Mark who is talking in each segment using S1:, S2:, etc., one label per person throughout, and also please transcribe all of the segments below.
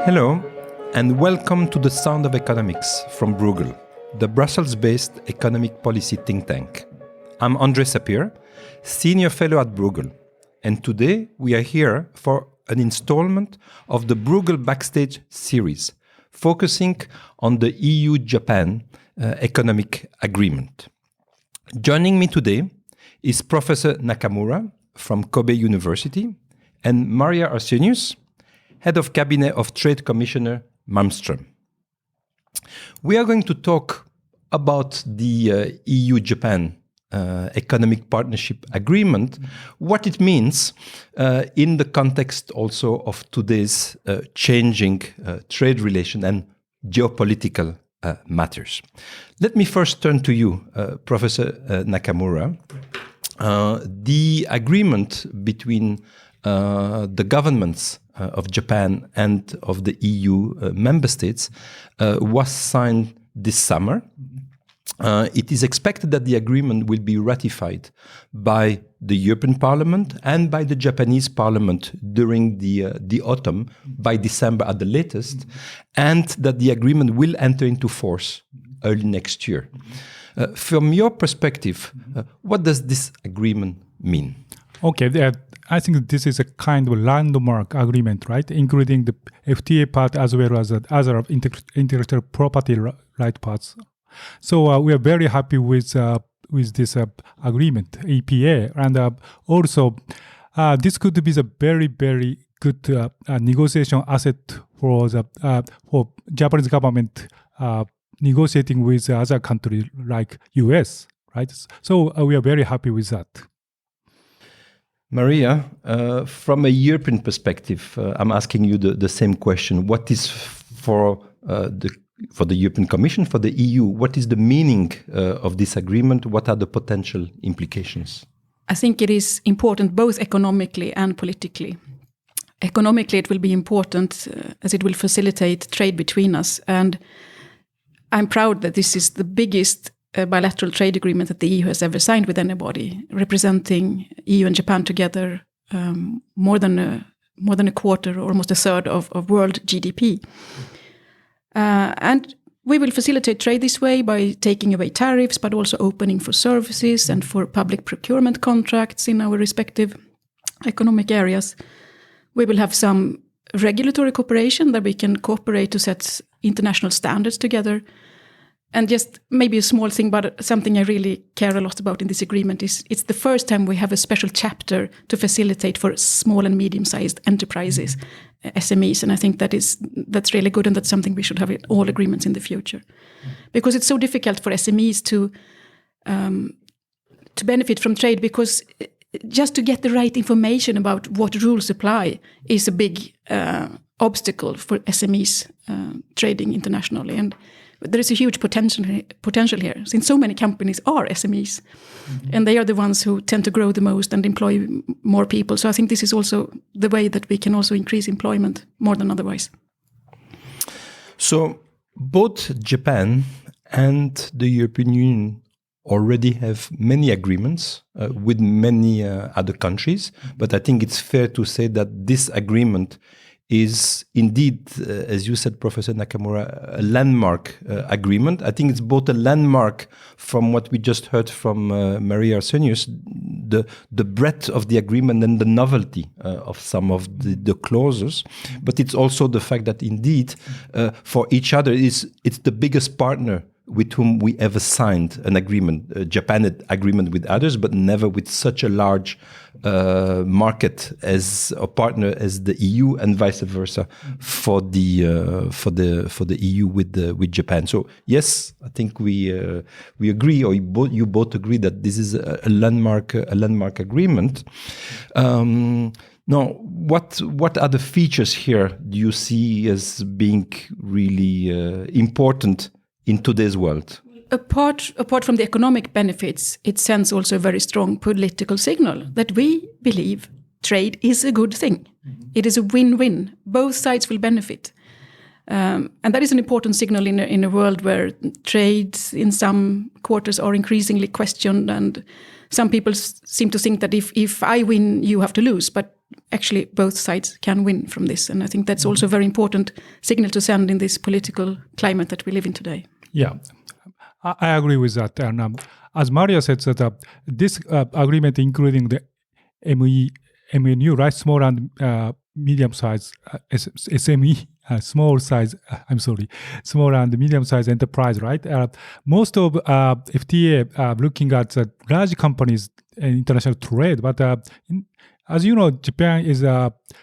S1: Hello, and welcome to The Sound of Economics from Bruegel, the Brussels-based economic policy think tank. I'm André Sapir, Senior Fellow at Bruegel, and today we are here for an installment of the Bruegel Backstage series, focusing on the EU-Japan economic agreement. Joining me today is Professor Nakamura from Kobe University and Maria Åsenius, Head of Cabinet of Trade Commissioner Malmström. We are going to talk about the EU-Japan Economic Partnership Agreement, what it means in the context also of today's changing trade relation and geopolitical matters. Let me first turn to you, Professor Nakamura. The agreement between the governments of Japan and of the EU member states was signed this summer. It is expected that the agreement will be ratified by the European Parliament and by the Japanese Parliament during the autumn, by December at the latest, and that the agreement will enter into force early next year. From your perspective, what does this agreement mean?
S2: Okay, I think this is a kind of landmark agreement, right? Including the FTA part as well as the other intellectual property right parts. So we are very happy with this agreement, EPA, and also this could be a very, very good negotiation asset for Japanese government negotiating with other countries like US, right? So we are very happy with that.
S1: Maria, from a European perspective, I'm asking you the same question. What is for the European Commission, for the EU, what is the meaning of this agreement? What are the potential implications?
S3: I think it is important both economically and politically. Economically, it will be important as it will facilitate trade between us. And I'm proud that this is the biggest bilateral trade agreement that the EU has ever signed with anybody, representing EU and Japan together more than a quarter, or almost a third of world GDP. And we will facilitate trade this way by taking away tariffs, but also opening for services and for public procurement contracts in our respective economic areas. We will have some regulatory cooperation that we can cooperate to set international standards together. And just maybe a small thing, but something I really care a lot about in this agreement is it's the first time we have a special chapter to facilitate for small and medium-sized enterprises, SMEs. And I think that's really good, and that's something we should have in all agreements in the future. Because it's so difficult for SMEs to benefit from trade, because just to get the right information about what rules apply is a big obstacle for SMEs trading internationally. And there is a huge potential here, since so many companies are SMEs, and they are the ones who tend to grow the most and employ more people. So I think this is also the way that we can also increase employment more than otherwise.
S1: So both Japan and the European Union already have many agreements with many other countries, but I think it's fair to say that this agreement is indeed, as you said, Professor Nakamura, a landmark agreement. I think it's both a landmark from what we just heard from Maria Åsenius, the breadth of the agreement and the novelty of some of the clauses, but it's also the fact that indeed, for each other, it's the biggest partner with whom we ever signed an agreement. Japan had agreement with others, but never with such a large market as a partner as the EU, and vice versa for the EU with Japan. So yes, I think we agree, or you both agree that this is a landmark agreement. Now, what are the features here do you see as being really important in today's world?
S3: Apart from the economic benefits, it sends also a very strong political signal that we believe trade is a good thing. It is a win-win. Both sides will benefit. And that is an important signal in a world where trade in some quarters are increasingly questioned, and some people seem to think that if I win, you have to lose, but actually both sides can win from this. And I think that's also a very important signal to send in this political climate that we live in today.
S2: Yeah, I agree with that. And as Maria said, that this agreement, including the MNU, right, small and medium size SME, small and medium size enterprise, right? Most of FTA looking at large companies and international trade, but as you know, Japan is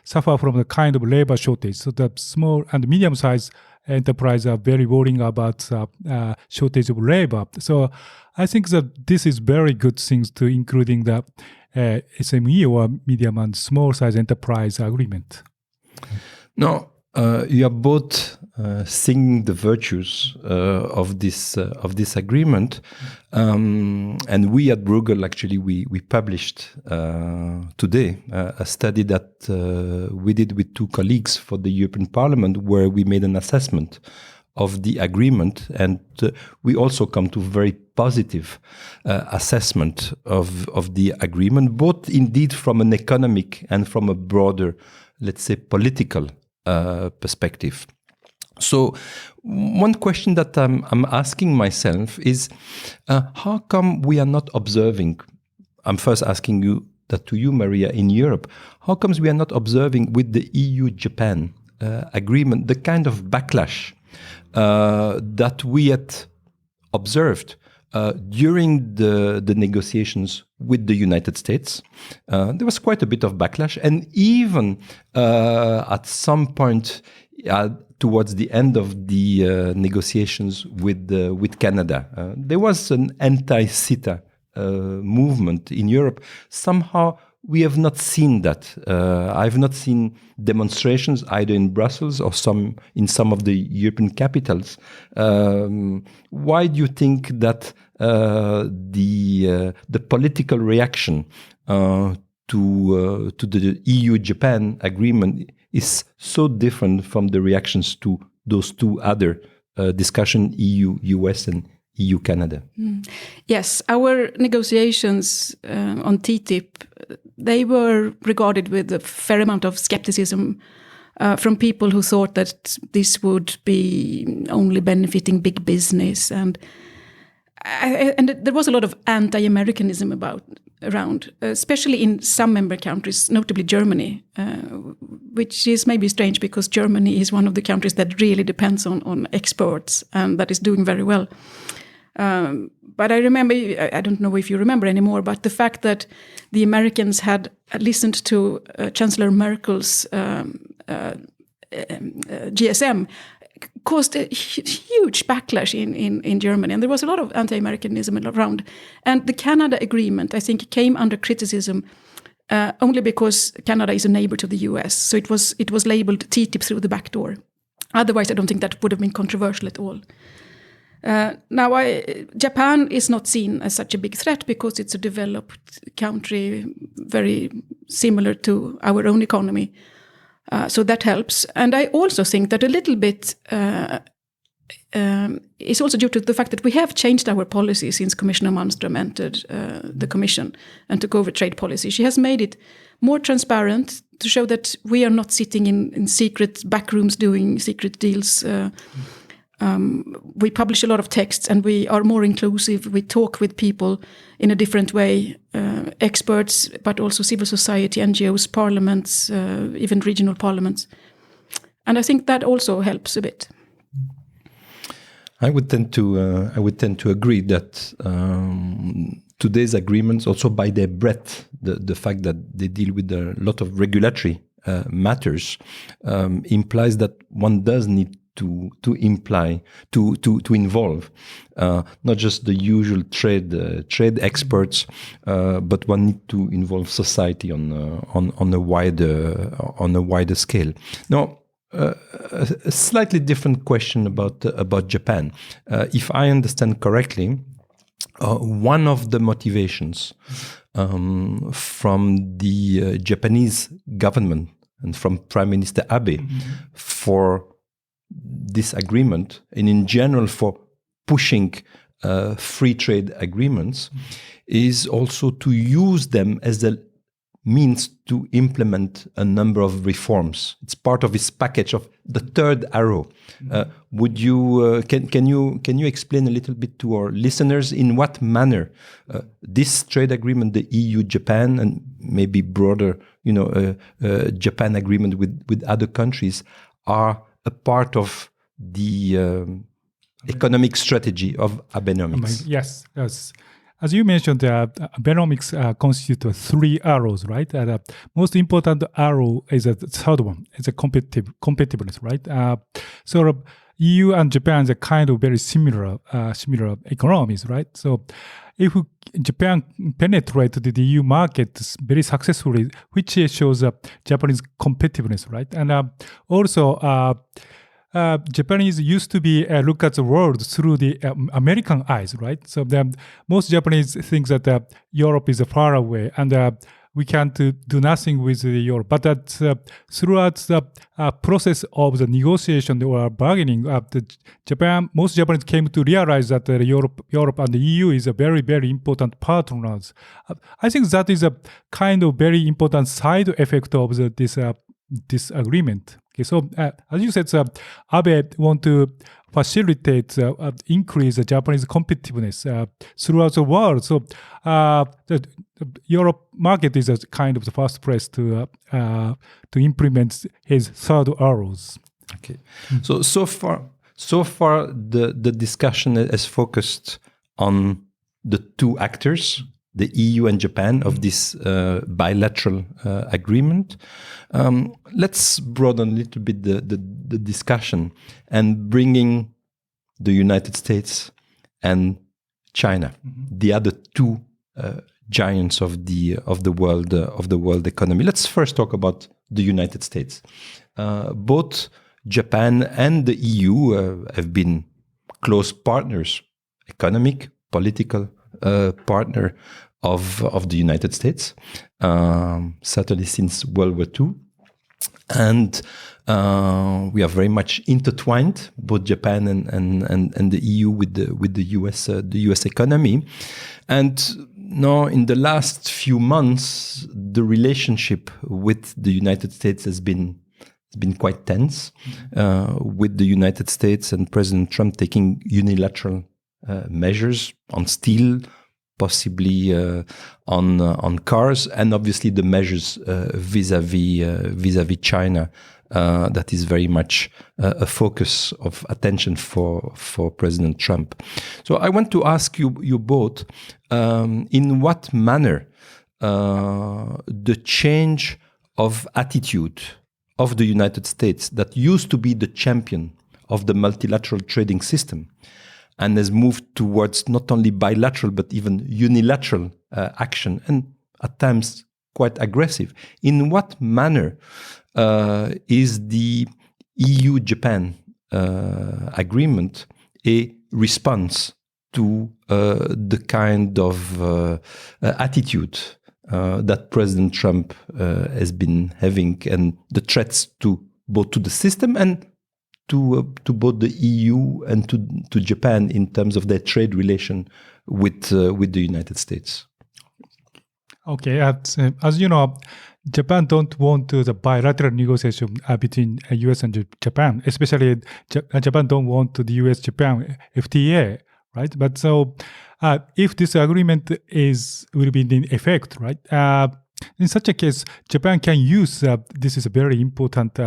S2: suffer from the kind of labor shortage. So the small and medium size enterprise are very worrying about shortage of labor. So I think that this is very good things to including the SME or medium and small size enterprise agreement.
S1: No, you are both singing the virtues of this agreement, and we at Bruegel actually we published today a study that we did with 2 colleagues for the European Parliament, where we made an assessment of the agreement, and we also come to very positive assessment of the agreement, both indeed from an economic and from a broader, let's say, political perspective. So one question that I'm asking myself is, how come we are not observing, I'm first asking you that to you, Maria, in Europe, how comes we are not observing with the EU-Japan agreement the kind of backlash that we had observed during the negotiations with the United States? There was quite a bit of backlash, and even at some point towards the end of the negotiations with Canada, there was an anti-CETA movement in Europe. Somehow we have not seen that. I've not seen demonstrations either in Brussels or in some of the European capitals. Why do you think that the political reaction to the EU-Japan agreement is so different from the reactions to those 2 other discussions, EU-US and EU-Canada?
S3: Yes, our negotiations on TTIP, they were regarded with a fair amount of skepticism from people who thought that this would be only benefiting big business, and there was a lot of anti-Americanism around, especially in some member countries, notably Germany, which is maybe strange because Germany is one of the countries that really depends on exports and that is doing very well. But I remember, I don't know if you remember anymore, but the fact that the Americans had listened to Chancellor Merkel's GSM caused a huge backlash in Germany. And there was a lot of anti-Americanism around. And the Canada agreement, I think, came under criticism only because Canada is a neighbor to the US. So it was labeled TTIP through the back door. Otherwise, I don't think that would have been controversial at all. Now, Japan is not seen as such a big threat because it's a developed country, very similar to our own economy. So that helps. And I also think that a little bit is also due to the fact that we have changed our policy since Commissioner Malmström entered the Commission and took over trade policy. She has made it more transparent to show that we are not sitting in secret back rooms doing secret deals. We publish a lot of texts and we are more inclusive. We talk with people in a different way, experts, but also civil society, NGOs, parliaments, even regional parliaments. And I think that also helps a bit.
S1: I would tend to agree that today's agreements, also by their breadth, the fact that they deal with a lot of regulatory matters, implies that one does need to involve not just the usual trade experts, but one need to involve society on a wider scale. Now, a slightly different question about Japan. If I understand correctly, one of the motivations from the Japanese government and from Prime Minister Abe for this agreement, and in general for pushing free trade agreements, is also to use them as a means to implement a number of reforms. It's part of this package of the third arrow. Would you can you explain a little bit to our listeners in what manner this trade agreement, the EU-Japan, and maybe broader, Japan agreement with other countries, are a part of the economic strategy of Abenomics?
S2: Yes. As you mentioned, Abenomics constitute three arrows, right? The most important arrow is the third one. It's a competitiveness, right? So EU and Japan are kind of very similar economies, right? So if Japan penetrated the EU market very successfully, which shows Japanese competitiveness, right? And also, Japanese used to be look at the world through the American eyes, right? So most Japanese think that Europe is far away and we can't do nothing with Europe. But throughout the process of the negotiation or bargaining, most Japanese came to realize that Europe and the EU is a very, very important partners. I think that is a kind of very important side effect of this agreement. Okay, so as you said, Abe want to facilitate increase the Japanese competitiveness throughout the world. So the Europe market is a kind of the first place to implement his third arrows.
S1: Okay, so far the discussion has focused on the two actors, the EU and Japan, of this bilateral agreement. Let's broaden a little bit the discussion and bringing the United States and China, the other two giants of the world economy. Let's first talk about the United States. Both Japan and the EU have been close partners, economic, political partner of the United States, certainly since World War II. And we are very much intertwined, both Japan and the EU with the US economy. And now, in the last few months, the relationship with the United States has been quite tense, with the United States and President Trump taking unilateral measures on steel, possibly on cars, and obviously the measures vis-à-vis China. That is very much a focus of attention for President Trump. So I want to ask you both, in what manner the change of attitude of the United States, that used to be the champion of the multilateral trading system and has moved towards not only bilateral but even unilateral action, and at times quite aggressive. In what manner is the EU-Japan agreement a response to the kind of attitude that President Trump has been having, and the threats to both to the system and to both the EU and to Japan in terms of their trade relation with the United States?
S2: Okay, as you know, Japan don't want the bilateral negotiation between US and Japan, especially Japan don't want the US-Japan FTA, right? But so if this agreement will be in effect, right? In such a case, Japan can use this is a very important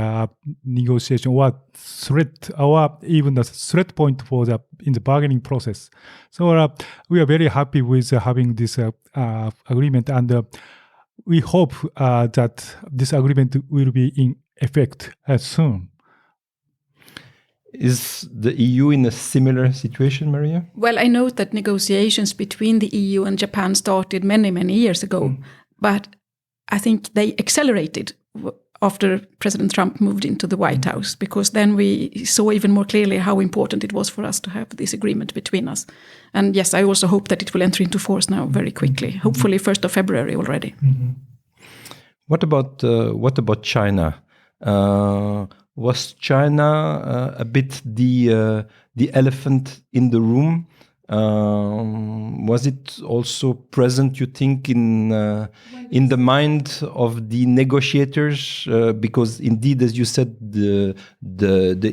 S2: negotiation or threat, or even the threat point for in the bargaining process. So we are very happy with having this agreement, and we hope that this agreement will be in effect soon.
S1: Is the EU in a similar situation, Maria?
S3: Well, I note that negotiations between the EU and Japan started many, many years ago, but I think they accelerated after President Trump moved into the White House, because then we saw even more clearly how important it was for us to have this agreement between us. And yes, I also hope that it will enter into force now very quickly, hopefully 1st of February already.
S1: What about China? Was China a bit the elephant in the room Was it also present, you think, in the mind of the negotiators? Because indeed, as you said, the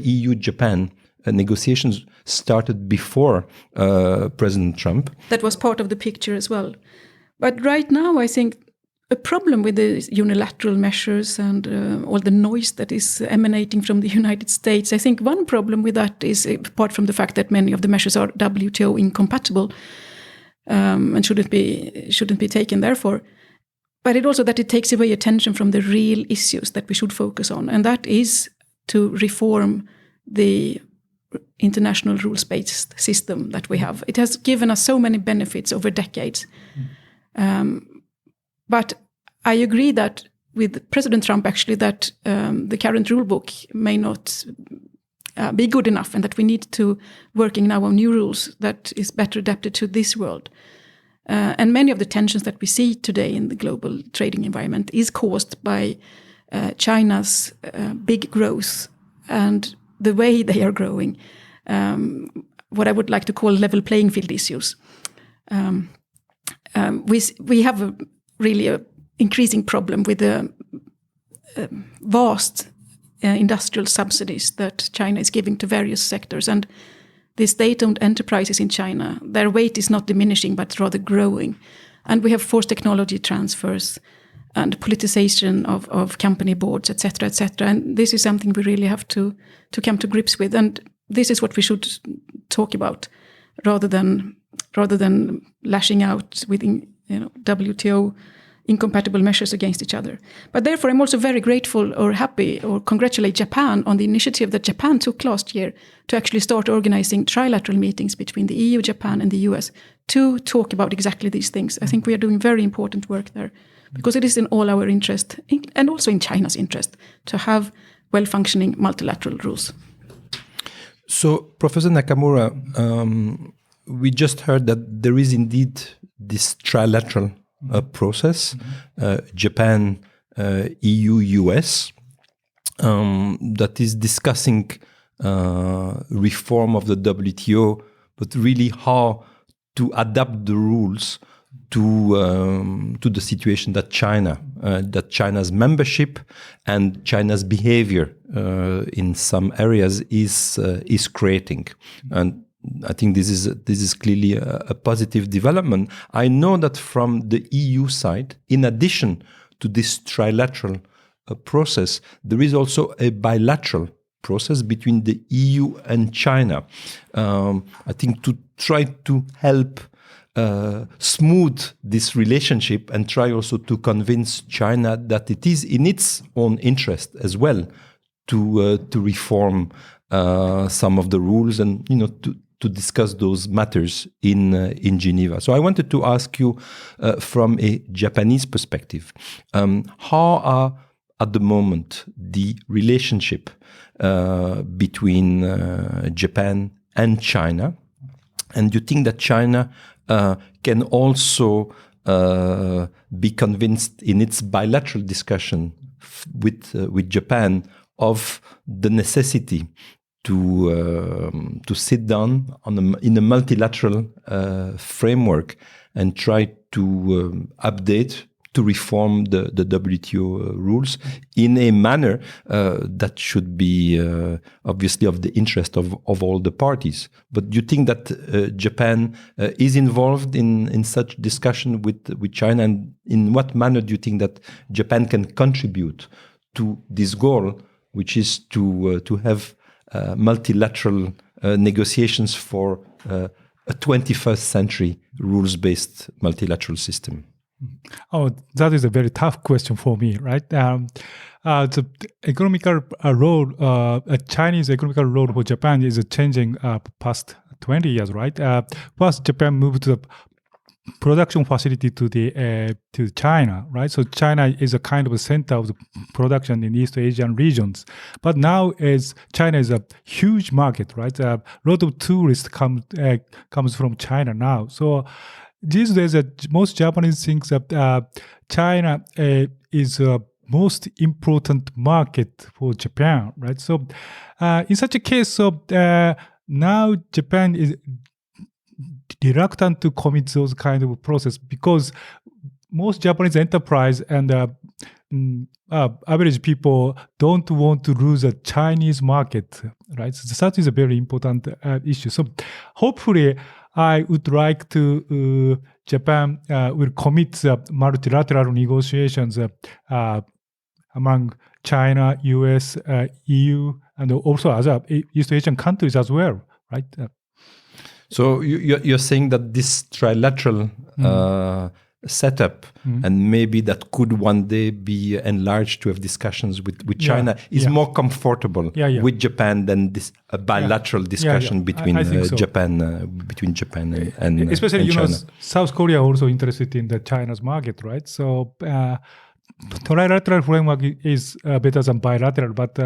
S1: EU-Japan negotiations started before President Trump.
S3: That was part of the picture as well. But right now, I think a problem with the unilateral measures and all the noise that is emanating from the United States, I think one problem with that is, apart from the fact that many of the measures are WTO incompatible and shouldn't be taken therefore, but it also that it takes away attention from the real issues that we should focus on, and that is to reform the international rules-based system that we have. It has given us so many benefits over decades. But I agree that with President Trump, actually, that the current rule book may not be good enough, and that we need to working now on new rules that is better adapted to this world. And many of the tensions that we see today in the global trading environment is caused by China's big growth and the way they are growing, what I would like to call level playing field issues. We have really an increasing problem with the vast industrial subsidies that China is giving to various sectors. And the state-owned enterprises in China, their weight is not diminishing, but rather growing. And we have forced technology transfers and politicization of company boards, etc., etc. And this is something we really have to come to grips with. And this is what we should talk about, rather than lashing out with WTO incompatible measures against each other. But therefore, I'm also very grateful or happy or congratulate Japan on the initiative that Japan took last year to actually start organizing trilateral meetings between the EU, Japan, and the US to talk about exactly these things. I think we are doing very important work there, because it is in all our interest, and also in China's interest, to have well-functioning multilateral rules.
S1: So, Professor Nakamura, we just heard that there is indeed this trilateral process, Japan, EU, US, that is discussing reform of the WTO, but really how to adapt the rules to the situation that China's membership and China's behavior in some areas is creating. And I think this is clearly a positive development. I know that from the EU side, in addition to this trilateral process, there is also a bilateral process between the EU and China. I think to try to help smooth this relationship and try also to convince China that it is in its own interest as well to reform some of the rules and to discuss those matters in Geneva. So I wanted to ask you from a Japanese perspective, how are at the moment the relationship between Japan and China? And do you think that China can also be convinced in its bilateral discussion with Japan of the necessity to sit down in a multilateral framework and try to update, to reform the WTO rules in a manner that should be obviously of the interest of all the parties. But do you think that Japan is involved in such discussion with China, and in what manner do you think that Japan can contribute to this goal, which is to have multilateral negotiations for a 21st century rules-based multilateral system?
S2: Oh, that is a very tough question for me, right? The economical role, Chinese economical role for Japan is changing past 20 years, right? First, Japan moved the production facility to China, right? So China is a kind of a center of the production in East Asian regions. But now, as China is a huge market, right? A lot of tourists comes from China now. So these days, most Japanese think that China is a most important market for Japan, right? So in such a case, now Japan reluctant to commit those kind of process because most Japanese enterprise and average people don't want to lose a Chinese market, right? So that is a very important issue. So hopefully, I would like to Japan will commit the multilateral negotiations among China, US, EU, and also other East Asian countries as well, right?
S1: So you're saying that this trilateral setup, and maybe that could one day be enlarged to have discussions with China, is more comfortable with Japan than this bilateral discussion between
S2: so.
S1: Japan and
S2: especially
S1: and China.
S2: South Korea also interested in the China's market, right? So trilateral framework is better than bilateral, but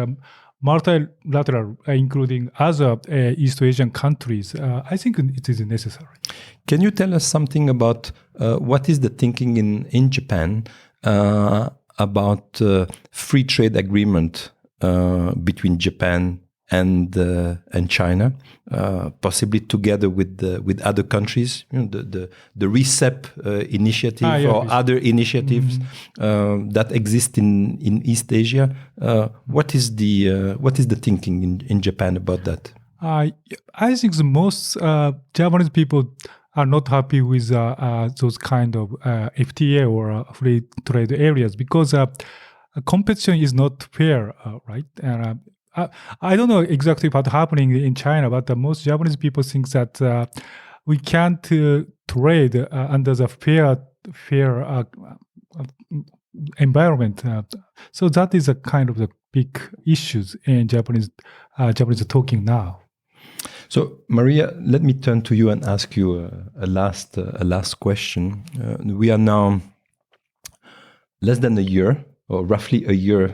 S2: multilateral, including other East Asian countries, I think it is necessary.
S1: Can you tell us something about what is the thinking in Japan about free trade agreement between Japan and China, possibly together with other countries, the RCEP initiative or other initiatives that exist in East Asia. What is the thinking in Japan about that?
S2: I think the most Japanese people are not happy with those kind of FTA or free trade areas because competition is not fair, right? And I don't know exactly what's happening in China, but most Japanese people think that we can't trade under the fair environment. So that is a kind of the big issues in Japanese talking now.
S1: So, Maria, let me turn to you and ask you a last question. We are now less than a year, or roughly a year,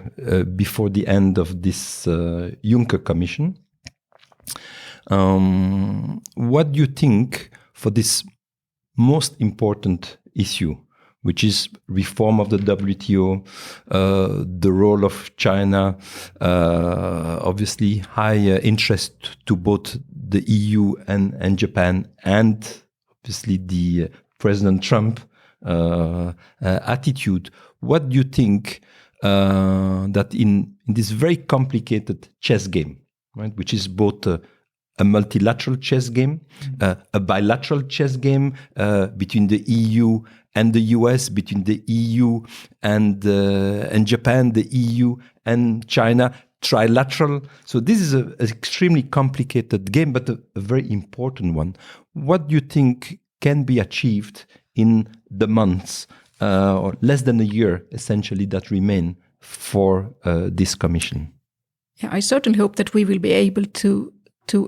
S1: before the end of this Juncker Commission. What do you think for this most important issue, which is reform of the WTO, the role of China, obviously high interest to both the EU and Japan, and obviously the President Trump attitude. What do you think that in this very complicated chess game, right, which is both a multilateral chess game, a bilateral chess game between the EU and the US, between the EU and Japan, the EU and China, trilateral. So this is an extremely complicated game, but a very important one. What do you think can be achieved in the months or less than a year, essentially, that remain for this commission?
S3: Yeah, I certainly hope that we will be able to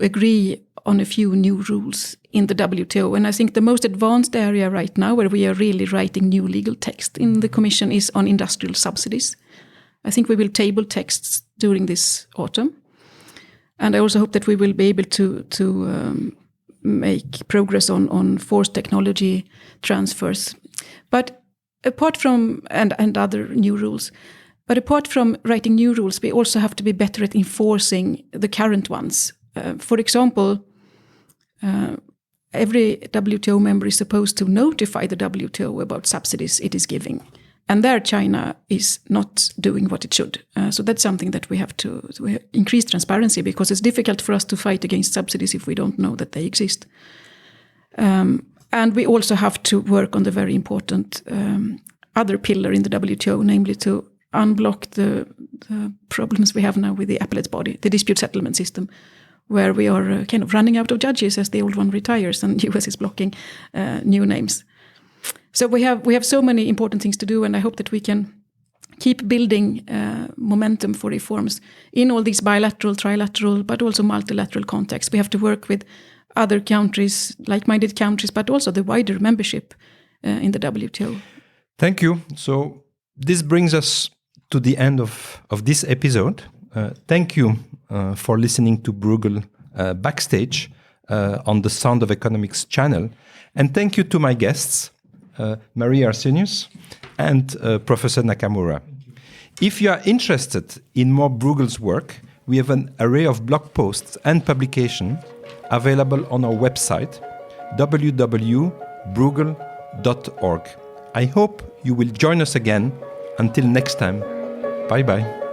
S3: agree on a few new rules in the WTO. And I think the most advanced area right now where we are really writing new legal text in the Commission is on industrial subsidies. I think we will table texts during this autumn. And I also hope that we will be able to make progress on forced technology transfers. But apart from, and other new rules, but apart from writing new rules, we also have to be better at enforcing the current ones. For example, every WTO member is supposed to notify the WTO about subsidies it is giving. And there China is not doing what it should. So that's something that we have to increase transparency, because it's difficult for us to fight against subsidies if we don't know that they exist. And we also have to work on the very important other pillar in the WTO, namely to unblock the problems we have now with the appellate body, the dispute settlement system, where we are kind of running out of judges as the old one retires and the US is blocking new names. So we have so many important things to do, and I hope that we can keep building momentum for reforms in all these bilateral, trilateral, but also multilateral contexts. We have to work with other countries, like-minded countries, but also the wider membership in the WTO.
S1: Thank you. So this brings us to the end of this episode. Thank you for listening to Bruegel Backstage on the Sound of Economics channel. And thank you to my guests, Maria Åsenius and Professor Nakamura. If you are interested in more Bruegel's work, we have an array of blog posts and publications available on our website, www.bruegel.org. I hope you will join us again. Until next time, bye-bye.